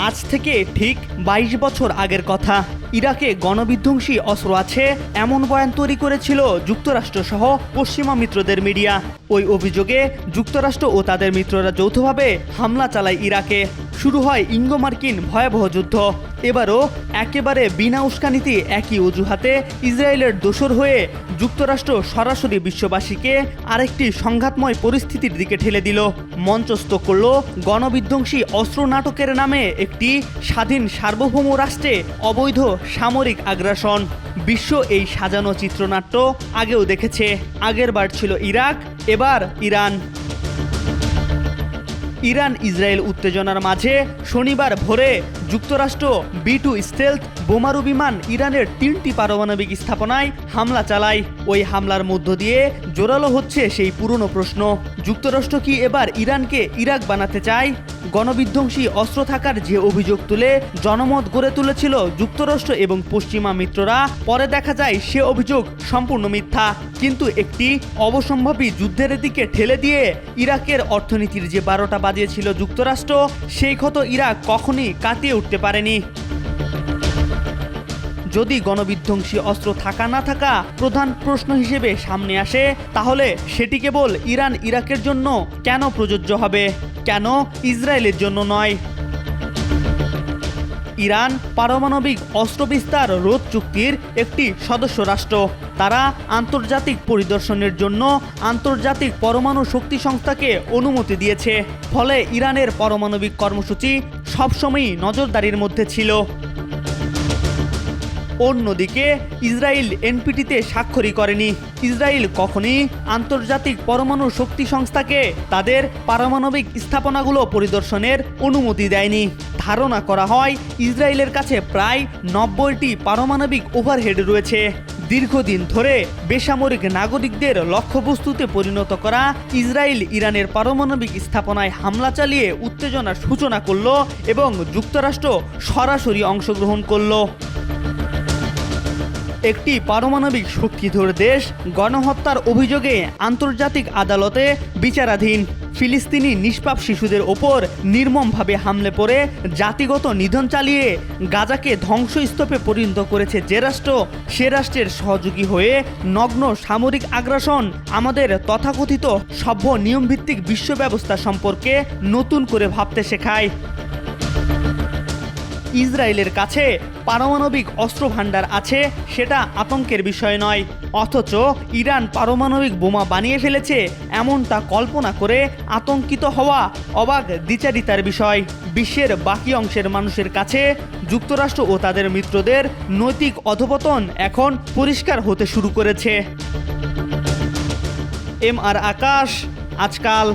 আজ থেকে ঠিক ২২ বছর আগের কথা। ইরাকে গণবিধ্বংসী অস্ত্র আছে এমন বয়ান তৈরি করেছিল যুক্তরাষ্ট্রসহ পশ্চিমা মিত্রদের মিডিয়া। ওই অভিযোগে যুক্তরাষ্ট্র ও তাদের মিত্ররা যৌথভাবে হামলা চালায় ইরাকে। শুরু হয় ইঙ্গো মার্কিন ভয়াবহ যুদ্ধ। এবারও একেবারে বিনা উস্কানিতে একই অজুহাতে ইসরায়েলের দোসর হয়ে যুক্তরাষ্ট্র সরাসরি বিশ্ববাসীকে আরেকটি সংঘাতময় পরিস্থিতির দিকে ঠেলে দিল। মঞ্চস্থ করল গণবিধ্বংসী অস্ত্র নাটকের নামে একটি স্বাধীন সার্বভৌম রাষ্ট্রে অবৈধ সামরিক আগ্রাসন। বিশ্ব এই সাজানো চিত্রনাট্য আগেও দেখেছে। আগের বার ছিল ইরাক, এবার ইরান। ইরান ইসরায়েল উত্তেজনার মাঝে শনিবার ভোরে যুক্তরাষ্ট্র B-2 স্টেলথ বোমারু বিমান ইরানের 3টি পারমাণবিক স্থাপনায় হামলা চালায়। ওই হামলার মধ্য দিয়ে জোরালো হচ্ছে সেই পুরনো প্রশ্ন, যুক্তরাষ্ট্র কি এবার ইরানকে ইরাক বানাতে চায়? গণবিধ্বংসী অস্ত্র থাকার যে অভিযোগ তুলে জনমত গড়ে তুলেছিল যুক্তরাষ্ট্র এবং পশ্চিমা মিত্ররা, পরে দেখা যায় সে অভিযোগ সম্পূর্ণ মিথ্যা। কিন্তু একটি অবসম্ভাবী যুদ্ধের দিকে ঠেলে দিয়ে ইরাকের অর্থনীতির যে 12টা বাজিয়েছিল যুক্তরাষ্ট্র, সেই ক্ষত ইরাক কখনই কাটিয়ে উঠতে পারেনি। যদি গণবিধ্বংসী অস্ত্র থাকা না থাকা প্রধান প্রশ্ন হিসেবে সামনে আসে, তাহলে সেটি কেবল ইরান ইরাকের জন্য কেন প্রযোজ্য হবে, কেন ইসরায়েলের জন্য নয়? ইরান পারমাণবিক অস্ত্র বিস্তার রোধ চুক্তির একটি সদস্য রাষ্ট্র। তারা আন্তর্জাতিক পরিদর্শনের জন্য আন্তর্জাতিক পরমাণু শক্তি সংস্থাকে অনুমতি দিয়েছে। ফলে ইরানের পারমাণবিক কর্মসূচি সবসময়ই নজরদারির মধ্যে ছিল। অন্যদিকে ইসরায়েল NPT-তে স্বাক্ষরই করেনি। ইসরায়েল কখনই আন্তর্জাতিক পরমাণু শক্তি সংস্থাকে তাদের পারমাণবিক স্থাপনাগুলো পরিদর্শনের অনুমতি দেয়নি। ধারণা করা হয় ইসরায়েলের কাছে প্রায় 90টি পারমাণবিক ওভারহেড রয়েছে। দীর্ঘদিন ধরে বেসামরিক নাগরিকদের লক্ষ্যবস্তুতে পরিণত করা ইসরায়েল ইরানের পারমাণবিক স্থাপনায় হামলা চালিয়ে উত্তেজনার সূচনা করল এবং যুক্তরাষ্ট্র সরাসরি অংশগ্রহণ করল। একটি পারমাণবিক শক্তিধর দেশ গণহত্যার অভিযোগে আন্তর্জাতিক আদালতে বিচারাধীন। ফিলিস্তিনি নিষ্পাপ শিশুদের ওপর নির্মমভাবে হামলে পড়ে জাতিগত নিধন চালিয়ে গাজাকে ধ্বংসস্তূপে পরিণত করেছে যে রাষ্ট্র, সে রাষ্ট্রের সহযোগী হয়ে নগ্ন সামরিক আগ্রাসন আমাদের তথাকথিত সভ্য নিয়মভিত্তিক বিশ্ব ব্যবস্থা সম্পর্কে নতুন করে ভাবতে শেখায়। ইসরায়েলের কাছে পারমাণবিক অস্ত্র ভাণ্ডার আছে, সেটা আতঙ্কের বিষয় নয়। অথচ ইরান পারমাণবিক বোমা বানিয়ে ফেলেছে, এমনটা কল্পনা করে আতঙ্কিত হওয়া অবাক দ্বিচারিতার বিষয়। বিশ্বের বাকি অংশের মানুষের কাছে যুক্তরাষ্ট্র ও তাদের মিত্রদের নৈতিক অধঃপতন এখন পরিষ্কার হতে শুরু করেছে। MR আকাশ, আজকাল।